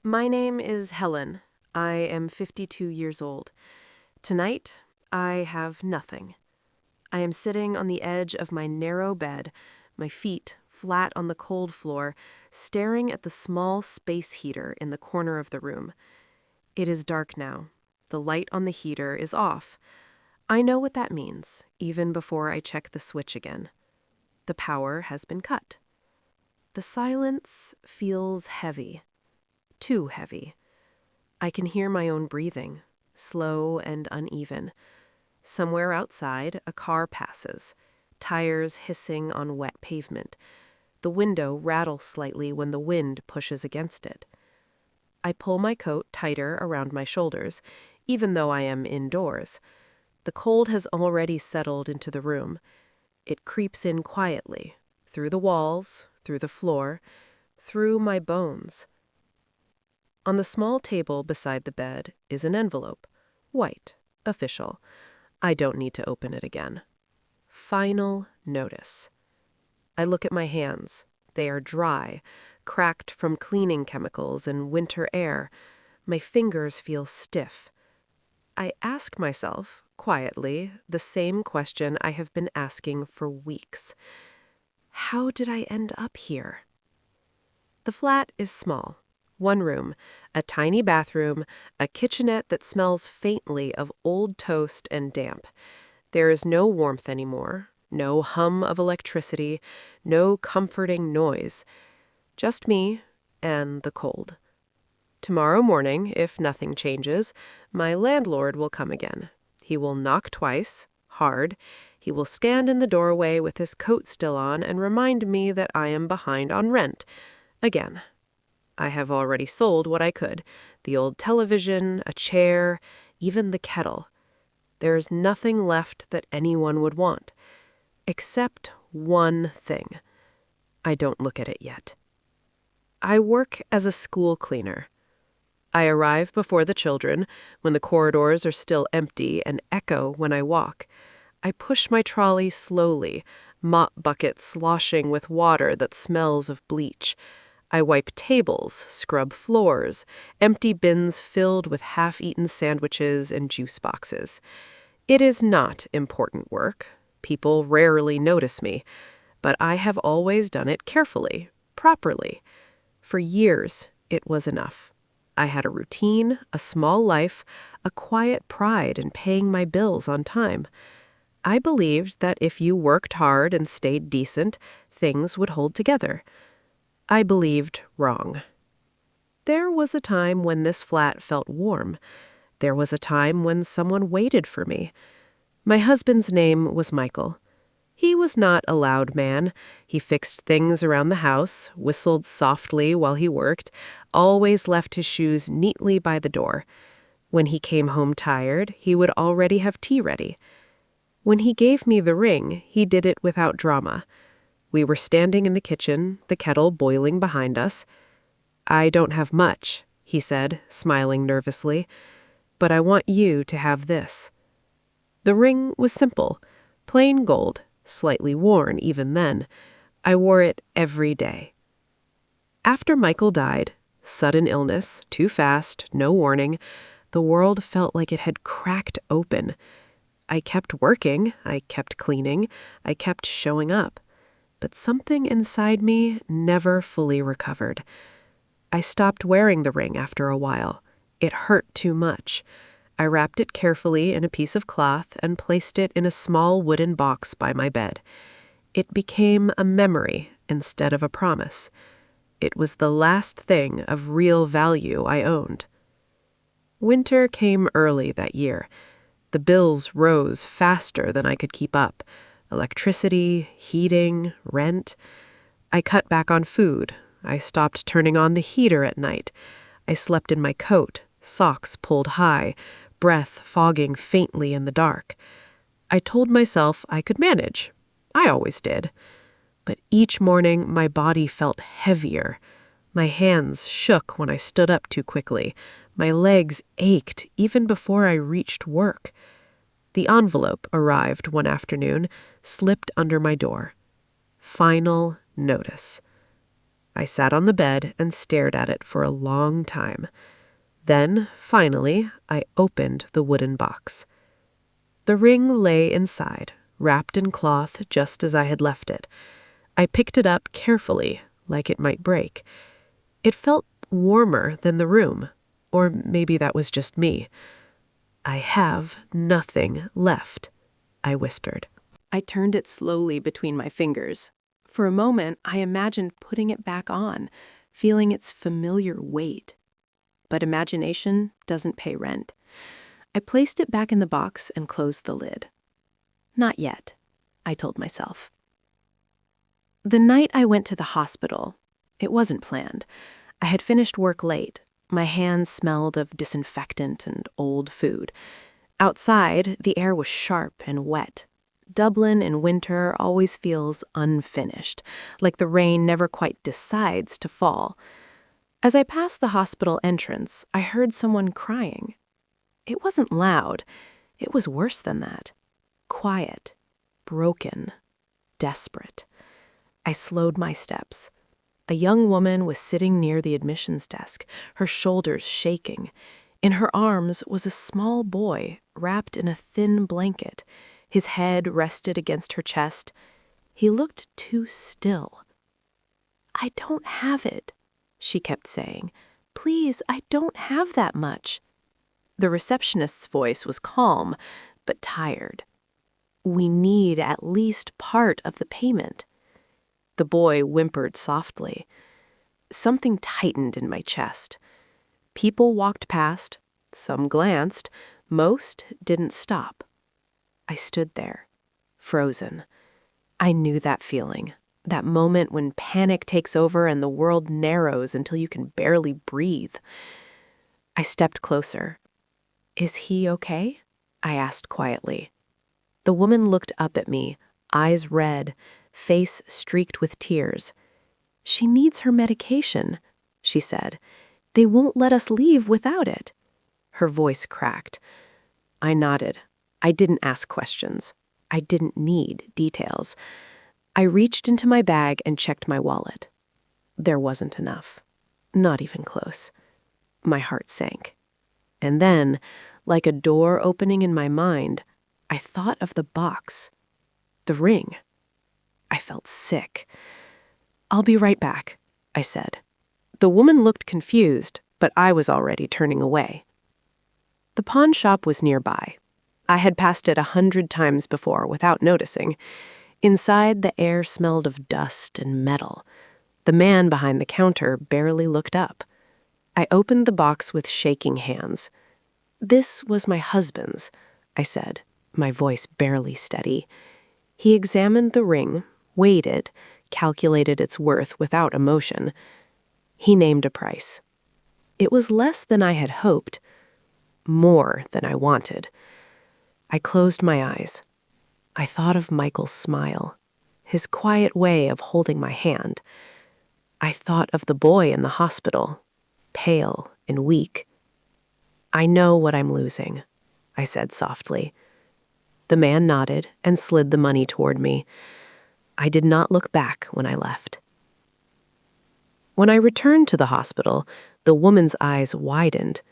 My name is Helen. I am 52 years old. Tonight, I have nothing. I am sitting on the edge of my narrow bed, my feet flat on the cold floor, staring at the small space heater in the corner of the room. It is dark now. The light on the heater is off. I know what that means, even before I check the switch again. The power has been cut. The silence feels heavy. Too heavy. I can hear my own breathing, slow and uneven. Somewhere outside, a car passes, tires hissing on wet pavement. The window rattles slightly when the wind pushes against it. I pull my coat tighter around my shoulders, even though I am indoors. The cold has already settled into the room. It creeps in quietly, through the walls, through the floor, through my bones. On the small table beside the bed is an envelope, white, official. I don't need to open it again. Final notice. I look at my hands. They are dry, cracked from cleaning chemicals and winter air. My fingers feel stiff. I ask myself, quietly, the same question I have been asking for weeks. How did I end up here? The flat is small. One room, a tiny bathroom, a kitchenette that smells faintly of old toast and damp. There is no warmth anymore, no hum of electricity, no comforting noise. Just me and the cold. Tomorrow morning, if nothing changes, my landlord will come again. He will knock twice, hard. He will stand in the doorway with his coat still on and remind me that I am behind on rent. Again. I have already sold what I could, the old television, a chair, even the kettle. There is nothing left that anyone would want, except one thing. I don't look at it yet. I work as a school cleaner. I arrive before the children, when the corridors are still empty and echo when I walk. I push my trolley slowly, mop bucket sloshing with water that smells of bleach. I wipe tables, scrub floors, empty bins filled with half-eaten sandwiches and juice boxes. It is not important work. People rarely notice me, but I have always done it carefully, properly. For years, it was enough. I had a routine, a small life, a quiet pride in paying my bills on time. I believed that if you worked hard and stayed decent, things would hold together. I believed wrong. There was a time when this flat felt warm. There was a time when someone waited for me. My husband's name was Michael. He was not a loud man. He fixed things around the house, whistled softly while he worked, always left his shoes neatly by the door. When he came home tired, he would already have tea ready. When he gave me the ring, he did it without drama. We were standing in the kitchen, the kettle boiling behind us. "I don't have much," he said, smiling nervously, "but I want you to have this." The ring was simple, plain gold, slightly worn even then. I wore it every day. After Michael died, sudden illness, too fast, no warning, the world felt like it had cracked open. I kept working, I kept cleaning, I kept showing up. But something inside me never fully recovered. I stopped wearing the ring after a while. It hurt too much. I wrapped it carefully in a piece of cloth and placed it in a small wooden box by my bed. It became a memory instead of a promise. It was the last thing of real value I owned. Winter came early that year. The bills rose faster than I could keep up. Electricity, heating, rent. I cut back on food. I stopped turning on the heater at night. I slept in my coat, socks pulled high, breath fogging faintly in the dark. I told myself I could manage. I always did. But each morning my body felt heavier. My hands shook when I stood up too quickly. My legs ached even before I reached work. The envelope arrived one afternoon, slipped under my door. Final notice. I sat on the bed and stared at it for a long time. Then, finally, I opened the wooden box. The ring lay inside, wrapped in cloth just as I had left it. I picked it up carefully, like it might break. It felt warmer than the room, or maybe that was just me. "I have nothing left," I whispered. I turned it slowly between my fingers. For a moment, I imagined putting it back on, feeling its familiar weight. But imagination doesn't pay rent. I placed it back in the box and closed the lid. "Not yet," I told myself. The night I went to the hospital, it wasn't planned. I had finished work late. My hands smelled of disinfectant and old food. Outside, the air was sharp and wet. Dublin in winter always feels unfinished, like the rain never quite decides to fall. As I passed the hospital entrance, I heard someone crying. It wasn't loud. It was worse than that. Quiet, broken, desperate. I slowed my steps. A young woman was sitting near the admissions desk, her shoulders shaking. In her arms was a small boy wrapped in a thin blanket. His head rested against her chest. He looked too still. "I don't have it," she kept saying. "Please, I don't have that much." The receptionist's voice was calm, but tired. "We need at least part of the payment." The boy whimpered softly. Something tightened in my chest. People walked past, some glanced, most didn't stop. I stood there, frozen. I knew that feeling, that moment when panic takes over and the world narrows until you can barely breathe. I stepped closer. "Is he okay?" I asked quietly. The woman looked up at me, eyes red, face streaked with tears. "She needs her medication," she said. "They won't let us leave without it." Her voice cracked. I nodded. I didn't ask questions. I didn't need details. I reached into my bag and checked my wallet. There wasn't enough. Not even close. My heart sank. And then, like a door opening in my mind, I thought of the box. The ring. I felt sick. "I'll be right back," I said. The woman looked confused, but I was already turning away. The pawn shop was nearby. I had passed it 100 times before without noticing. Inside, the air smelled of dust and metal. The man behind the counter barely looked up. I opened the box with shaking hands. "This was my husband's," I said, my voice barely steady. He examined the ring, weighed it, calculated its worth without emotion. He named a price. It was less than I had hoped, more than I wanted. I closed my eyes. I thought of Michael's smile, his quiet way of holding my hand. I thought of the boy in the hospital, pale and weak. "I know what I'm losing," I said softly. The man nodded and slid the money toward me. I did not look back when I left. When I returned to the hospital, the woman's eyes widened.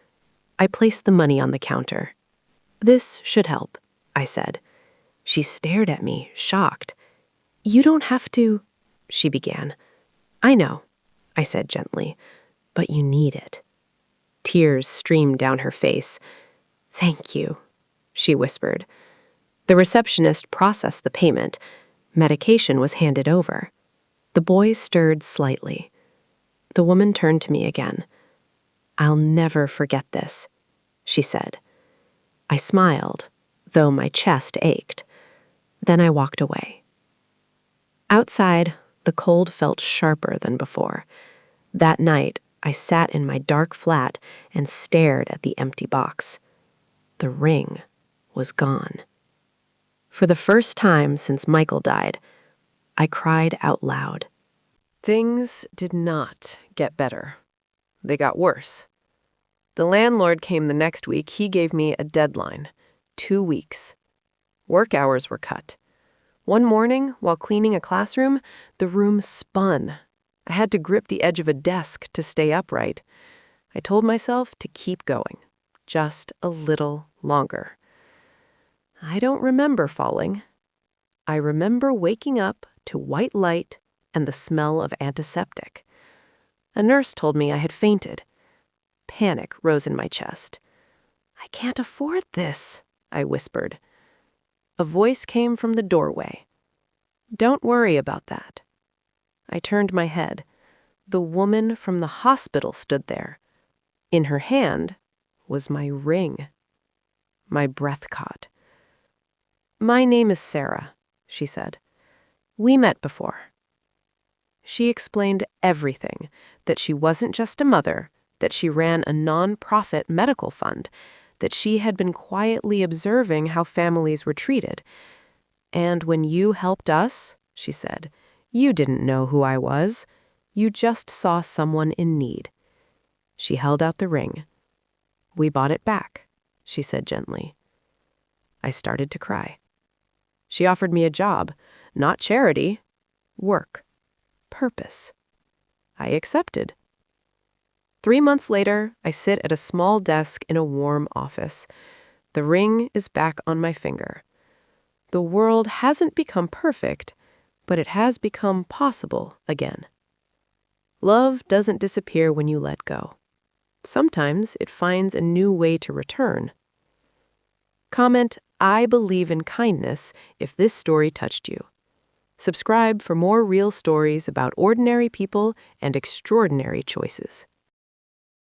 I placed the money on the counter. "This should help," I said. She stared at me, shocked. "You don't have to," she began. "I know," I said gently, "but you need it." Tears streamed down her face. "Thank you," she whispered. The receptionist processed the payment. Medication was handed over. The boy stirred slightly. The woman turned to me again. "I'll never forget this," she said. I smiled, though my chest ached. Then I walked away. Outside, the cold felt sharper than before. That night, I sat in my dark flat and stared at the empty box. The ring was gone. For the first time since Michael died, I cried out loud. Things did not get better. They got worse. The landlord came the next week. He gave me a deadline, 2 weeks. Work hours were cut. One morning, while cleaning a classroom, the room spun. I had to grip the edge of a desk to stay upright. I told myself to keep going, just a little longer. I don't remember falling. I remember waking up to white light and the smell of antiseptic. A nurse told me I had fainted. Panic rose in my chest. "I can't afford this," I whispered. A voice came from the doorway. "Don't worry about that." I turned my head. The woman from the hospital stood there. In her hand was my ring. My breath caught. "My name is Sarah," she said. "We met before." She explained everything, that she wasn't just a mother, that she ran a non-profit medical fund, that she had been quietly observing how families were treated. "And when you helped us," she said, "you didn't know who I was. You just saw someone in need." She held out the ring. "We bought it back," she said gently. I started to cry. She offered me a job, not charity, work, purpose. I accepted. 3 months later, I sit at a small desk in a warm office. The ring is back on my finger. The world hasn't become perfect, but it has become possible again. Love doesn't disappear when you let go. Sometimes it finds a new way to return. Comment, "I believe in kindness," if this story touched you. Subscribe for more real stories about ordinary people and extraordinary choices.